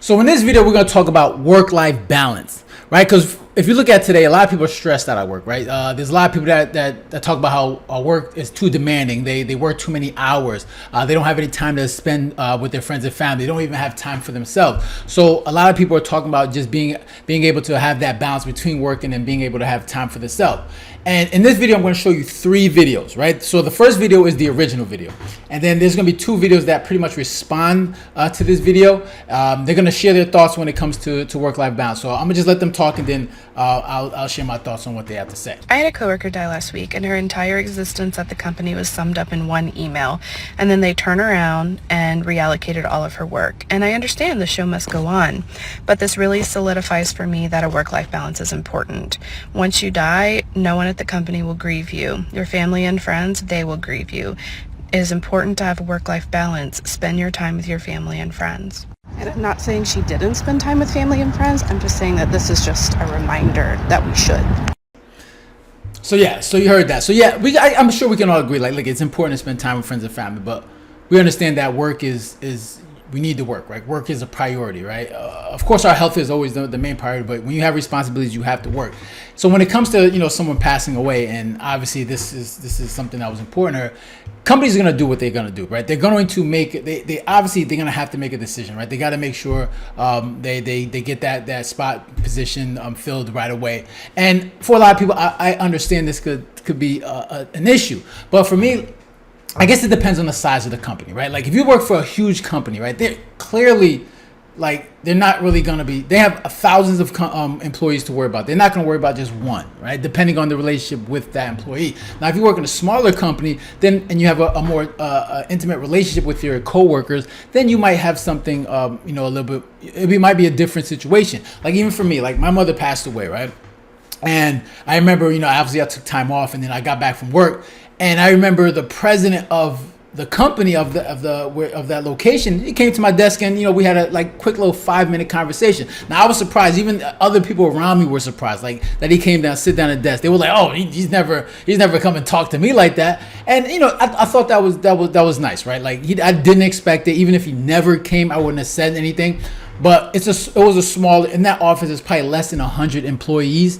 So in this video, we're going to talk about work-life balance, right? Because if you look at today, a lot of people are stressed out at work, right? There's a lot of people that talk about how work is too demanding. They work too many hours. They don't have any time to spend with their friends and family. They don't even have time for themselves. So a lot of people are talking about just being able to have that balance between working and being able to have time for themselves. And in this video, I'm going to show you 3 videos, right? So the first video is the original video. And then there's going to be 2 videos that pretty much respond to this video. They're going to share their thoughts when it comes to work-life balance. So I'm going to just let them talk, and then I'll share my thoughts on what they have to say. I had a coworker die last week, and her entire existence at the company was summed up in one email. And then they turn around and reallocated all of her work. And I understand the show must go on, but this really solidifies for me that a work-life balance is important. Once you die, no one at the company will grieve you. Your family and friends, they will grieve you. It is important to have a work-life balance. Spend your time with your family and friends. And I'm not saying she didn't spend time with family and friends. I'm just saying that this is just a reminder that we should. So yeah, so you heard that. So yeah, I'm sure we can all agree, like, look, it's important to spend time with friends and family, but we understand that work is we need to work, right? Work is a priority, right? Of course, our health is always the main priority, but when you have responsibilities, you have to work. So when it comes to, someone passing away, and obviously this is something that was important to her, companies are going to do what they're going to do, right? They're going to make they obviously they're going to have to make a decision, right? They got to make sure they get that spot position filled right away. And for a lot of people, I understand this could be an issue, but for me, I guess it depends on the size of the company, right? Like if you work for a huge company, right, they're clearly, like, they're not really going to be, they have thousands of employees to worry about. They're not going to worry about just one, right? Depending on the relationship with that employee. Now, if you work in a smaller company, then, and you have a more intimate relationship with your coworkers, then you might have something, a little bit, it might be a different situation. Like even for me, like my mother passed away, right? And I remember, obviously I took time off, and then I got back from work. And I remember the president of the company of that location, he came to my desk, and we had a quick little 5-minute conversation. Now I was surprised, even other people around me were surprised, like that he came down, sit down at the desk. They were like, "Oh, he's never come and talk to me like that." And I thought that was nice, right? Like I didn't expect it. Even if he never came, I wouldn't have said anything. But it was a small, in that office, there's probably less than 100 employees.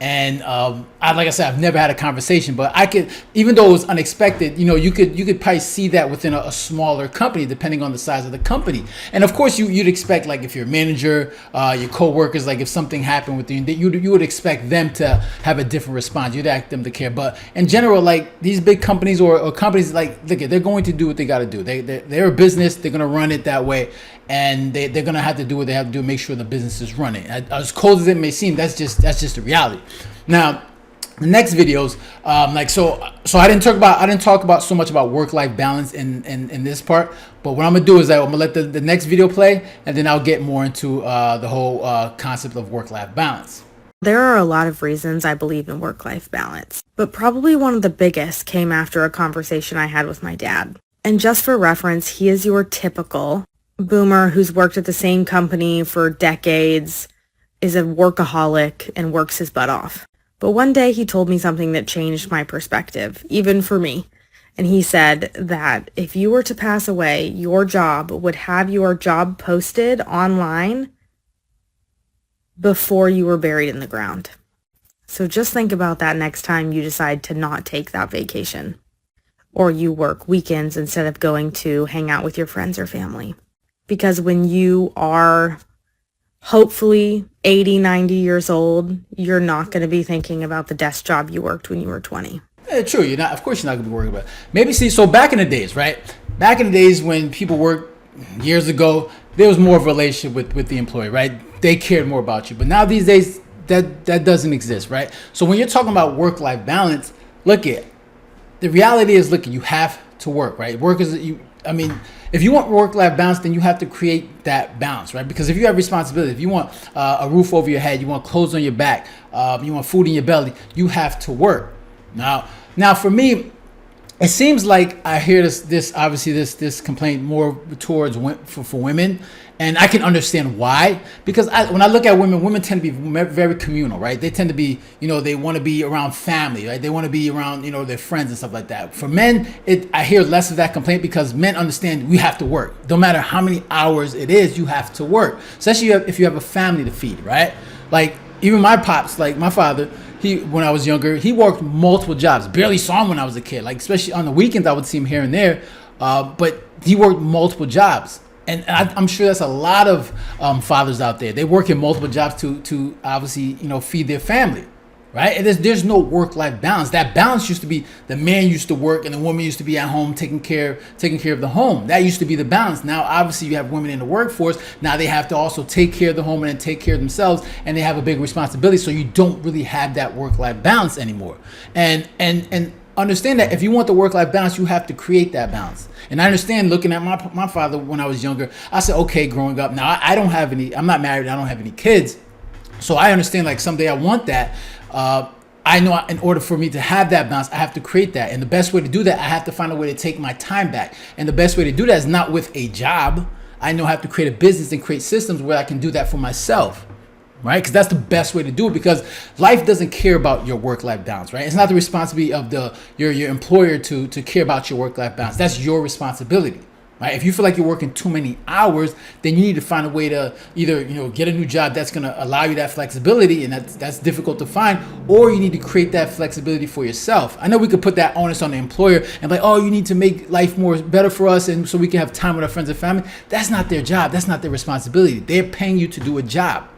And like I said, I've never had a conversation, but I could, even though it was unexpected, you could probably see that within a smaller company, depending on the size of the company. And of course, you'd expect, like if you're a manager, your coworkers, like if something happened with you would expect them to have a different response. You'd ask them to care. But in general, like these big companies or companies, like look, they're going to do what they got to do. They're a business. They're going to run it that way. And they're going to have to do what they have to do to make sure the business is running. As cold as it may seem, that's just the reality. Now, the next videos, so I didn't talk about so much about work-life balance in this part. But what I'm gonna do is I'm gonna let the next video play, and then I'll get more into the whole concept of work-life balance. There are a lot of reasons I believe in work-life balance, but probably one of the biggest came after a conversation I had with my dad. And just for reference, he is your typical boomer who's worked at the same company for decades, is a workaholic, and works his butt off. But one day he told me something that changed my perspective, even for me. And he said that if you were to pass away, your job would have your job posted online before you were buried in the ground. So just think about that next time you decide to not take that vacation, or you work weekends instead of going to hang out with your friends or family. Because when you are hopefully 80, 90 years old, you're not going to be thinking about the desk job you worked when you were 20. Yeah, true. Of course you're not going to be worried about it. Maybe so back in the days, right? Back in the days when people worked years ago, there was more of a relationship with the employee, right? They cared more about you. But now these days, that doesn't exist, right? So when you're talking about work-life balance, the reality is, you have to work, right? If you want work-life balance, then you have to create that balance, right? Because if you have responsibility, if you want a roof over your head, you want clothes on your back, you want food in your belly, you have to work. Now for me, it seems like I hear this obviously this complaint more towards for women, and I can understand why, because when I look at women tend to be very communal, right? They tend to be, they want to be around family, right? They want to be around, their friends and stuff like that. For men, I hear less of that complaint because men understand we have to work. No matter how many hours it is, you have to work, especially if you have a family to feed, right? Like even my pops, like my father, when I was younger, he worked multiple jobs. Barely saw him when I was a kid. Like especially on the weekends, I would see him here and there. But he worked multiple jobs, and I'm sure that's a lot of fathers out there. They work in multiple jobs to obviously feed their family, right? And there's no work-life balance. That balance used to be the man used to work and the woman used to be at home taking care of the home. That used to be the balance. Now, obviously, you have women in the workforce. Now they have to also take care of the home and then take care of themselves, and they have a big responsibility. So you don't really have that work-life balance anymore. And understand that if you want the work-life balance, you have to create that balance. And I understand looking at my father when I was younger, I said, okay, growing up. Now, I'm not married. I don't have any kids. So I understand like someday I want that. I know in order for me to have that balance, I have to create that. And the best way to do that, I have to find a way to take my time back. And the best way to do that is not with a job. I know I have to create a business and create systems where I can do that for myself, right? Because that's the best way to do it, because life doesn't care about your work-life balance, right? It's not the responsibility of your employer to care about your work-life balance. That's your responsibility. Right? If you feel like you're working too many hours, then you need to find a way to either get a new job that's going to allow you that flexibility, and that's difficult to find, or you need to create that flexibility for yourself. I know we could put that onus on the employer and like, oh, you need to make life better for us, and so we can have time with our friends and family. That's not their job. That's not their responsibility. They're paying you to do a job.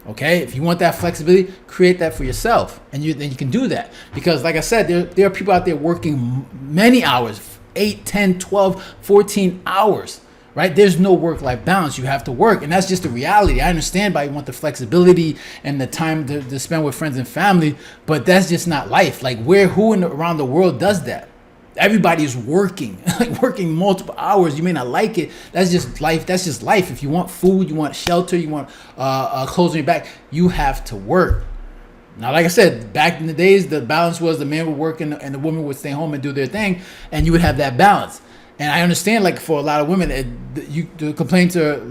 Okay, if you want that flexibility, create that for yourself, and then you can do that. Because like I said, there are people out there working many hours, 8, 10, 12, 14 hours, right? There's no work-life balance. You have to work, and that's just the reality. I understand why you want the flexibility and the time to spend with friends and family, but that's just not life. Like around the world does that? Everybody is working, like working multiple hours. You may not like it. That's just life. That's just life. If you want food, you want shelter, you want clothes on your back, you have to work. Now, like I said, back in the days, the balance was the man would work and the woman would stay home and do their thing, and you would have that balance. And I understand, like, for a lot of women, the complaints are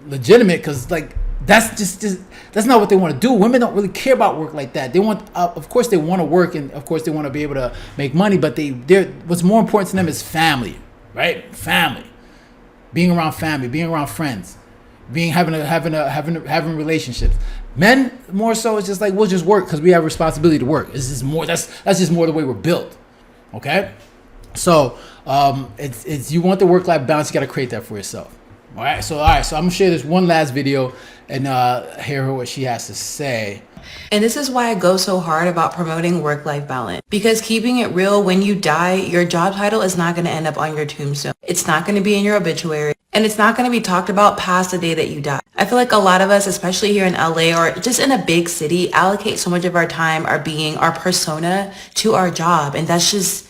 legitimate, because, like, that's not what they want to do. Women don't really care about work like that. They want, of course, they want to work, and of course, they want to be able to make money. But what's more important to them is family, right? Family, being around family, being around friends, having relationships. Men, more so, it's just like, we'll just work because we have a responsibility to work. It's just more. That's just more the way we're built. Okay, so it's you want the work-life balance, you got to create that for yourself. All right, so I'm gonna share this one last video and hear what she has to say. And this is why I go so hard about promoting work-life balance. Because keeping it real, when you die, your job title is not going to end up on your tombstone. It's not going to be in your obituary. And it's not going to be talked about past the day that you die. I feel like a lot of us, especially here in LA or just in a big city, allocate so much of our time, our being, our persona to our job. And that's just...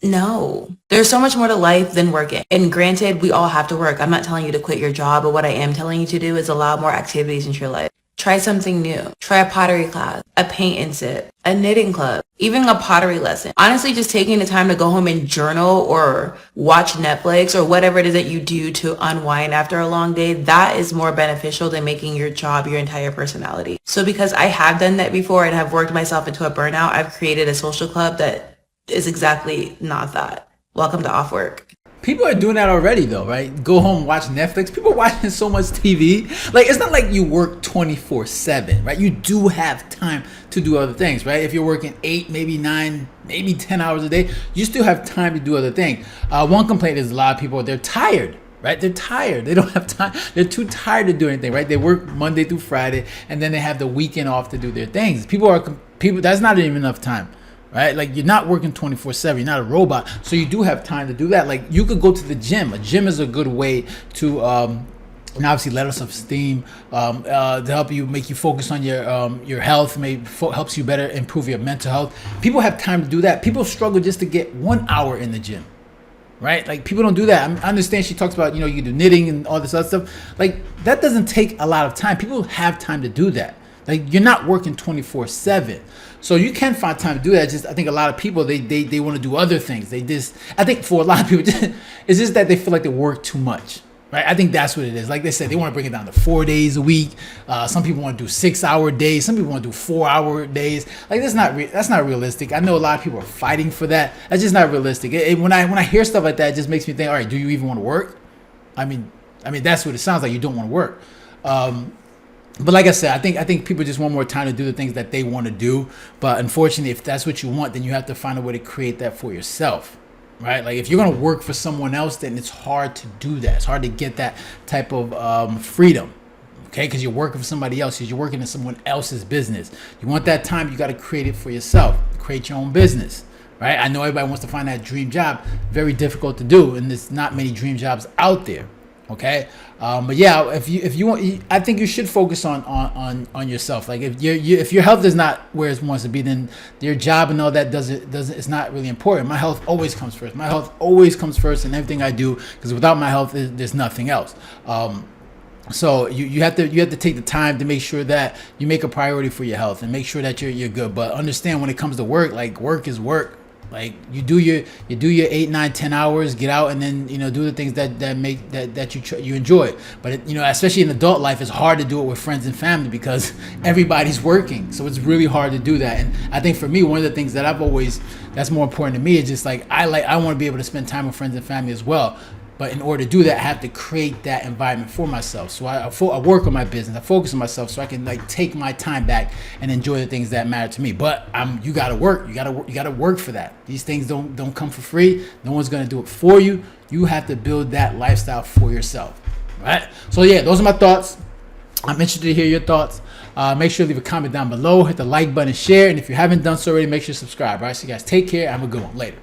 no. There's so much more to life than working. And granted, we all have to work. I'm not telling you to quit your job, but what I am telling you to do is allow more activities into your life. Try something new. Try a pottery class, a paint and sip, a knitting club, even a pottery lesson. Honestly, just taking the time to go home and journal or watch Netflix or whatever it is that you do to unwind after a long day, that is more beneficial than making your job your entire personality. So because I have done that before and have worked myself into a burnout, I've created a social club that is exactly not that. Welcome to Off Work. People are doing that already, though, right? Go home, watch Netflix. People are watching so much TV. Like, it's not like you work 24/7, right? You do have time to do other things, right? If you're working 8, maybe 9, maybe 10 hours a day, you still have time to do other things. One complaint is a lot of people, they're tired, right? They're tired. They don't have time. They're too tired to do anything, right? They work Monday through Friday, and then they have the weekend off to do their things. People, that's not even enough time. Right? Like, you're not working 24/7. You're not a robot. So you do have time to do that. Like, you could go to the gym. A gym is a good way to and obviously let off some steam, to help you, make you focus on your health, helps you better improve your mental health. People have time to do that. People struggle just to get 1 hour in the gym. Right? Like, people don't do that. I understand she talks about, you can do knitting and all this other stuff. Like, that doesn't take a lot of time. People have time to do that. Like you're not working 24/7. So you can find time to do that. Just I think a lot of people they want to do other things. I think for a lot of people it's just that they feel like they work too much. Right? I think that's what it is. Like they said, they want to bring it down to 4 days a week. Some people want to do 6-hour days. Some people want to do 4-hour days. Like that's not realistic. I know a lot of people are fighting for that. That's just not realistic. When I hear stuff like that, it just makes me think, all right, do you even want to work? I mean, that's what it sounds like. You don't want to work. But like I said, I think people just want more time to do the things that they want to do. But unfortunately, if that's what you want, then you have to find a way to create that for yourself. Right? Like if you're going to work for someone else, then it's hard to do that. It's hard to get that type of freedom. Okay? Because you're working for somebody else. Because you're working in someone else's business. You want that time, you got to create it for yourself. Create your own business. Right? I know everybody wants to find that dream job. Very difficult to do. And there's not many dream jobs out there. Okay, but yeah, if you want, I think you should focus on yourself. Like if your health is not where it wants to be, then your job and all that doesn't it's not really important. My health always comes first. My health always comes first in everything I do, because without my health, there's nothing else. So you have to take the time to make sure that you make a priority for your health and make sure that you're good. But understand, when it comes to work, like work is work. Like you do your 8, 9, 10 hours, get out, and then do the things that make that you enjoy. But especially in adult life, it's hard to do it with friends and family because everybody's working. So it's really hard to do that. And I think for me, one of the things that that's more important to me is just like I want to be able to spend time with friends and family as well. But in order to do that, I have to create that environment for myself. So I work on my business. I focus on myself so I can like take my time back and enjoy the things that matter to me. But you gotta work. You gotta work for that. These things don't come for free. No one's gonna do it for you. You have to build that lifestyle for yourself. Right? So yeah, those are my thoughts. I'm interested to hear your thoughts. Make sure to leave a comment down below. Hit the like button, share, and if you haven't done so already, make sure to subscribe. All right, so you guys take care. Have a good one. Later.